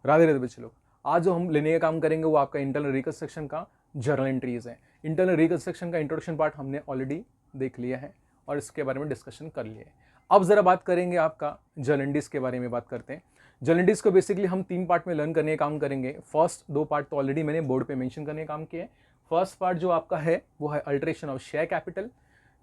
राधे राधे बच्चे लोग। आज जो हम लेने का काम करेंगे वो आपका इंटरनल रिकंस्ट्रक्शन का जर्नल एंट्रीज है। इंटरनल रिकंस्ट्रक्शन का इंट्रोडक्शन पार्ट हमने ऑलरेडी देख लिया है और इसके बारे में डिस्कशन कर लिया है। अब जरा बात करेंगे आपका जर्नल एंट्रीज के बारे में बात करते हैं। जर्नल एंट्रीज को बेसिकली हम 3 पार्ट में लर्न करने का काम करेंगे। फर्स्ट 2 पार्ट तो ऑलरेडी मैंने बोर्ड पे मेंशन करने का काम किया है। फर्स्ट पार्ट जो आपका है वो है अल्टरेशन ऑफ शेयर कैपिटल।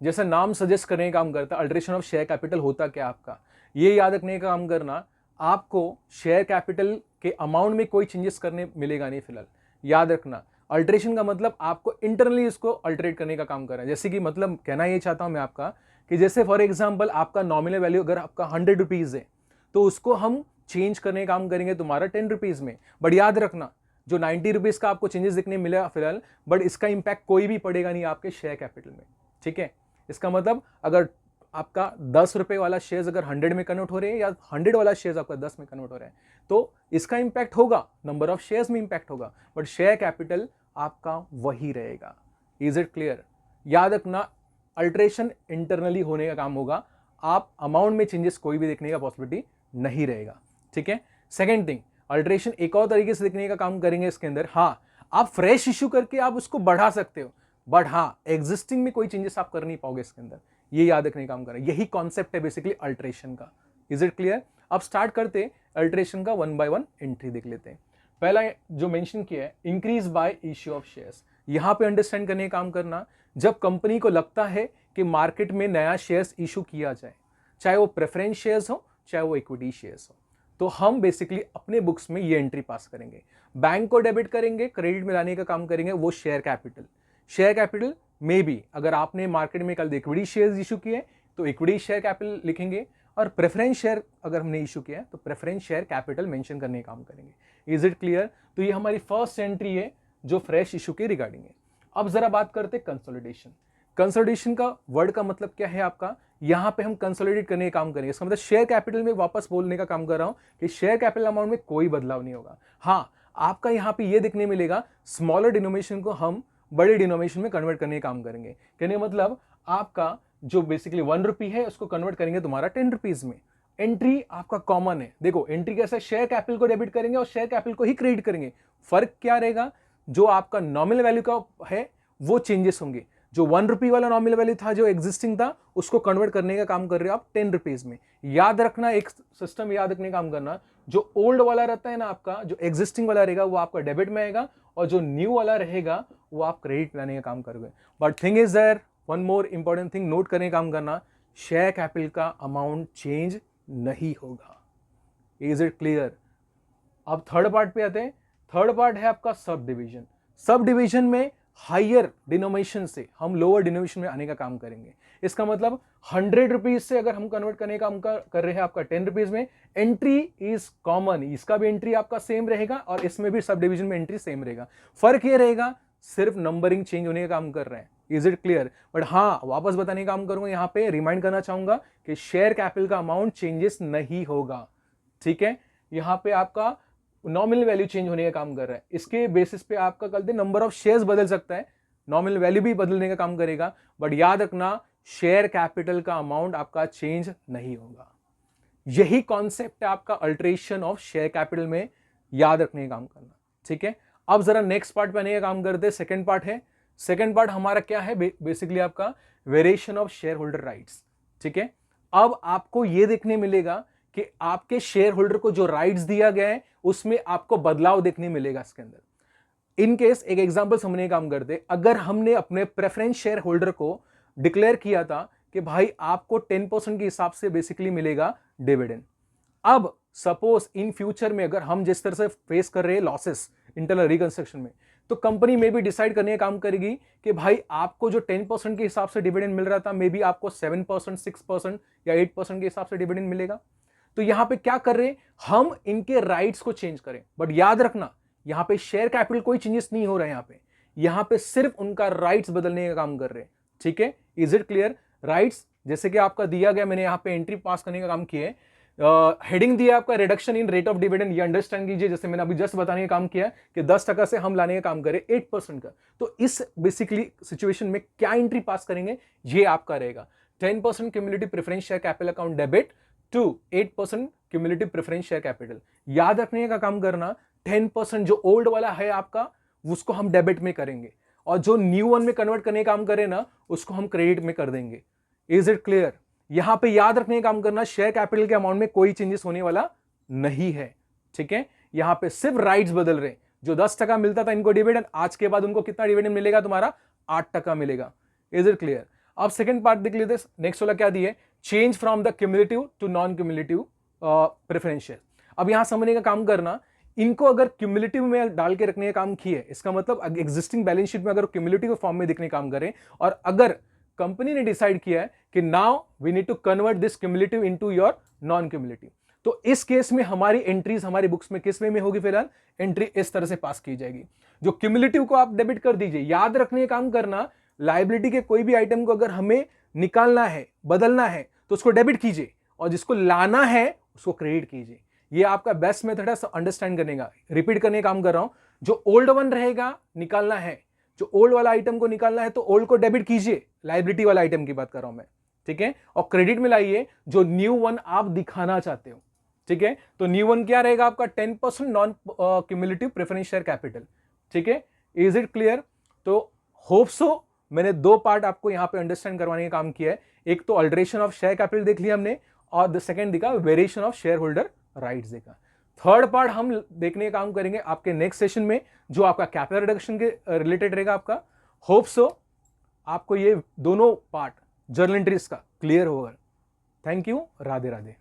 जैसा नाम सजेस्ट करने का काम करता है, अल्टरेशन ऑफ शेयर कैपिटल होता क्या आपका, ये याद रखने का काम करना। आपको शेयर कैपिटल के अमाउंट में कोई चेंजेस करने मिलेगा नहीं फिलहाल, याद रखना। अल्टरेशन का मतलब आपको इंटरनली इसको अल्टरेट करने का काम कर रहा है। जैसे कि मतलब कहना ये चाहता हूं मैं आपका कि जैसे फॉर एग्जांपल आपका नॉमिनल वैल्यू अगर आपका 100 रुपीज है तो उसको हम चेंज करने का काम करेंगे तुम्हारा 10 रुपीज में। बट याद रखना जो 90 रुपीज का आपको चेंजेस दिखने मिलेगा फिलहाल, बट इसका इंपैक्ट कोई भी पड़ेगा नहीं आपके शेयर कैपिटल में। ठीक है, इसका मतलब अगर आपका 10 रुपए वाला शेयर अगर 100 में कन्वर्ट हो रहे हैं या 100 वाला शेयर आपका 10 में कन्वर्ट हो रहा है तो इसका इंपैक्ट होगा, नंबर ऑफ शेयर्स में इंपैक्ट होगा, बट शेयर कैपिटल आपका वही रहेगा। Is it clear? याद रखना अल्टरेशन इंटरनली होने का काम होगा, आप अमाउंट में चेंजेस कोई भी देखने का पॉसिबिलिटी नहीं रहेगा। ठीक है, सेकेंड थिंग, अल्टरेशन एक और तरीके से देखने का काम करेंगे इसके अंदर। हाँ, आप फ्रेश इश्यू करके आप उसको बढ़ा सकते हो, बट हाँ एग्जिस्टिंग में कोई चेंजेस आप कर नहीं पाओगे इसके अंदर, ये याद रखने का काम करें। यही कॉन्सेप्ट है बेसिकली अल्टरेशन का। Is it clear? अब स्टार्ट करते अल्टरेशन का 1 बाय 1 एंट्री देख लेते हैं। पहला जो मेंशन किया है increase by issue of shares, यहां पे अंडरस्टैंड करने का काम करना। जब कंपनी को लगता है कि मार्केट में नया शेयर्स इशू किया जाए, चाहे वो प्रेफरेंस शेयर्स हो चाहे वो इक्विटी शेयर्स हो, तो हम बेसिकली अपने बुक्स में ये एंट्री पास करेंगे। बैंक को डेबिट करेंगे, क्रेडिट में लाने का काम करेंगे वो शेयर कैपिटल। शेयर कैपिटल में भी अगर आपने मार्केट में कल इक्विटी शेयर्स इशू किए तो इक्विटी शेयर कैपिटल लिखेंगे, और प्रेफरेंस शेयर अगर हमने इशू किया है तो प्रेफरेंस शेयर कैपिटल मेंशन करने का काम करेंगे। Is it clear? तो ये हमारी फर्स्ट एंट्री है जो फ्रेश इशू के रिगार्डिंग है। अब जरा बात करते हैं कंसोलिडेशन। कंसोलिडेशन का वर्ड का मतलब क्या है आपका, यहां पे हम कंसोलिडेट करने का काम करेंगे। इसका मतलब शेयर कैपिटल में वापस बोलने का काम कर रहा हूं कि शेयर कैपिटल अमाउंट में कोई बदलाव नहीं होगा। हाँ, आपका यहां पे ये देखने मिलेगा स्मॉलर डिनोमिनेशन को हम बड़े डिनोमिनेशन में कन्वर्ट करने का काम करेंगे। कहने मतलब आपका जो बेसिकली 1 रुपी है उसको कन्वर्ट करेंगे तुम्हारा 10 रुपीज में। एंट्री आपका कॉमन है। देखो एंट्री कैसा, शेयर कैपिटल को डेबिट करेंगे और शेयर कैपिटल को ही क्रेडिट करेंगे। फर्क क्या रहेगा, जो आपका नॉमिनल वैल्यू का है वो चेंजेस होंगे। जो 1 रुपी वाला नॉमिनल वैल्यू था जो एग्जिस्टिंग था उसको कन्वर्ट करने का काम कर रहे हो आप 10 रुपीज में। याद रखना एक सिस्टम याद रखने का काम करना, जो ओल्ड वाला रहता है ना आपका, जो एग्जिस्टिंग वाला रहेगा वो आपका डेबिट में आएगा, और जो न्यू वाला रहेगा वो आप क्रेडिट लाने का काम करोगे। But thing is there, one more important thing note करने का काम करना, शेयर कैपिटल का अमाउंट चेंज नहीं होगा। Is it clear? अब थर्ड पार्ट पे आते हैं। थर्ड पार्ट है आपका सब डिवीजन। सब डिवीजन में हायर डिनोमिनेशन से हम लोअर डिनोमिनेशन में आने का काम करेंगे। इसका मतलब 100 रुपीज से अगर हम कन्वर्ट करने का काम कर रहे हैं आपका 10 रुपीज में, एंट्री इज कॉमन, इसका भी एंट्री आपका सेम रहेगा और इसमें भी सब डिवीजन में एंट्री सेम रहेगा। फर्क ये रहेगा सिर्फ नंबरिंग चेंज होने का काम कर रहे हैं। Is it clear? बट हाँ, वापस बताने का काम करूंगा, यहां पे रिमाइंड करना चाहूंगा कि शेयर कैपिटल का अमाउंट चेंजेस नहीं होगा। ठीक है, यहां पे आपका नॉमिनल वैल्यू चेंज होने का काम कर रहा है, इसके बेसिस पे आपका कल नंबर ऑफ शेयर्स बदल सकता है, नॉमिनल वैल्यू भी बदलने का काम करेगा, बट याद रखना शेयर कैपिटल का अमाउंट आपका चेंज नहीं होगा। यही कॉन्सेप्ट है आपका अल्टरेशन ऑफ शेयर कैपिटल में, याद रखने का काम करना। ठीक है, अब जरा नेक्स्ट पार्ट पे आने का काम करते हैं। सेकंड पार्ट है, सेकंड पार्ट हमारा क्या है, बेसिकली आपका variation of share holder rights. ठीक है, अब आपको यह देखने मिलेगा कि आपके शेयर होल्डर को जो राइट्स दिया गया है उसमें आपको बदलाव देखने मिलेगा इसके अंदर। इन केस एक एग्जांपल समझने का काम करते, अगर हमने अपने प्रेफरेंस शेयर होल्डर को डिक्लेयर किया था कि भाई आपको 10% के हिसाब से बेसिकली मिलेगा डिविडेंड। अब सपोज इन फ्यूचर में अगर हम जिस तरह से फेस कर रहे हैं लॉसेस इंटरनल रिकंस्ट्रक्शन में, तो कंपनी में भी डिसाइड करने का काम करेगी कि भाई आपको जो 10% के हिसाब से डिविडेंड मिल रहा था, मे बी आपको 7%, 6% या 8% के हिसाब से डिविडेंड मिलेगा। तो यहां पे क्या कर रहे हैं, हम इनके राइट्स को चेंज करें। बट याद रखना यहां पे शेयर कैपिटल कोई चेंजेस नहीं हो रहा है, यहां पे सिर्फ उनका राइट्स बदलने का काम कर रहे हैं। ठीक है, इज इट क्लियर? राइट्स जैसे कि आपका दिया गया, मैंने यहां पे एंट्री पास करने का काम किया है। हेडिंग दिया आपका reduction in rate of dividend, ये अंडरस्टैंड कीजिए, जैसे मैंने अभी जस्ट बताने का काम किया कि 10% से हम लाने का काम करें 8% का, तो इस बेसिकली सिचुएशन में क्या एंट्री पास करेंगे, ये आपका रहेगा 10% cumulative preference share capital account debit to 8% cumulative preference share capital. याद रखने का काम करना, 10% जो ओल्ड वाला है आपका उसको हम डेबिट में करेंगे और जो न्यू वन में कन्वर्ट करने का काम करें ना उसको हम क्रेडिट में कर देंगे। Is it clear? यहां पे याद रखने का काम करना, शेयर कैपिटल के अमाउंट में कोई चेंजेस होने वाला नहीं है, ठीक है। यहां पे सिर्फ राइट्स बदल रहे। जो 10% मिलता था इनको डिविडेंड, आज के बाद उनको कितना डिविडेंड मिलेगा? तुम्हारा 8% मिलेगा। Is it clear? अब सेकंड पार्ट देख लेते हैं। नेक्स्ट वाला क्या दिए? Change from the cumulative to non cumulative preference share. अब यहां समझने का काम करना, इनको अगर क्यूमुलेटिव में डाल के रखने का काम किए, इसका मतलब एग्जिस्टिंग बैलेंस शीट में अगर क्यूमुलेटिव फॉर्म में दिखने का काम करें, और अगर कंपनी ने डिसाइड किया है कि now we need to convert this cumulative into your non cumulative, तो इस केस में हमारी एंट्रीज हमारी बुक्स में किस वे में होगी? फिलहाल एंट्री इस तरह से पास की जाएगी। जो क्यूमुलेटिव को आप डेबिट कर दीजिए। याद रखने का काम करना, लायबिलिटी के कोई भी आइटम को अगर हमें निकालना है, बदलना है, तो उसको डेबिट कीजिए और जिसको लाना है उसको क्रेडिट कीजिए। ये आपका बेस्ट मेथड है अंडरस्टैंड करने का। रिपीट करने का काम कर रहा हूं, जो ओल्ड वन रहेगा निकालना है, जो ओल्ड वाला आइटम को निकालना है तो ओल्ड को डेबिट कीजिए, लायबिलिटी वाला आइटम की बात कर रहा हूं मैं, ठीक है। और क्रेडिट में लाइए जो न्यू वन आप दिखाना चाहते हो, ठीक है। तो न्यू वन क्या रहेगा आपका? 10% non cumulative preference share capital, ठीक है। Is it clear? तो होप सो मैंने दो पार्ट आपको यहां पे अंडरस्टैंड करवाने का काम किया है। एक तो अल्टरेशन ऑफ शेयर कैपिटल देख लिया हमने, और द सेकंड दिखा variation of share holder rights देखा। थर्ड पार्ट हम देखने का काम करेंगे आपके नेक्स्ट सेशन में, जो आपका कैपिटल रिडक्शन के रिलेटेड रहेगा आपका। होप सो आपको ये दोनों पार्ट जर्नल एंट्रीज का क्लियर होगा। Thank you. राधे राधे।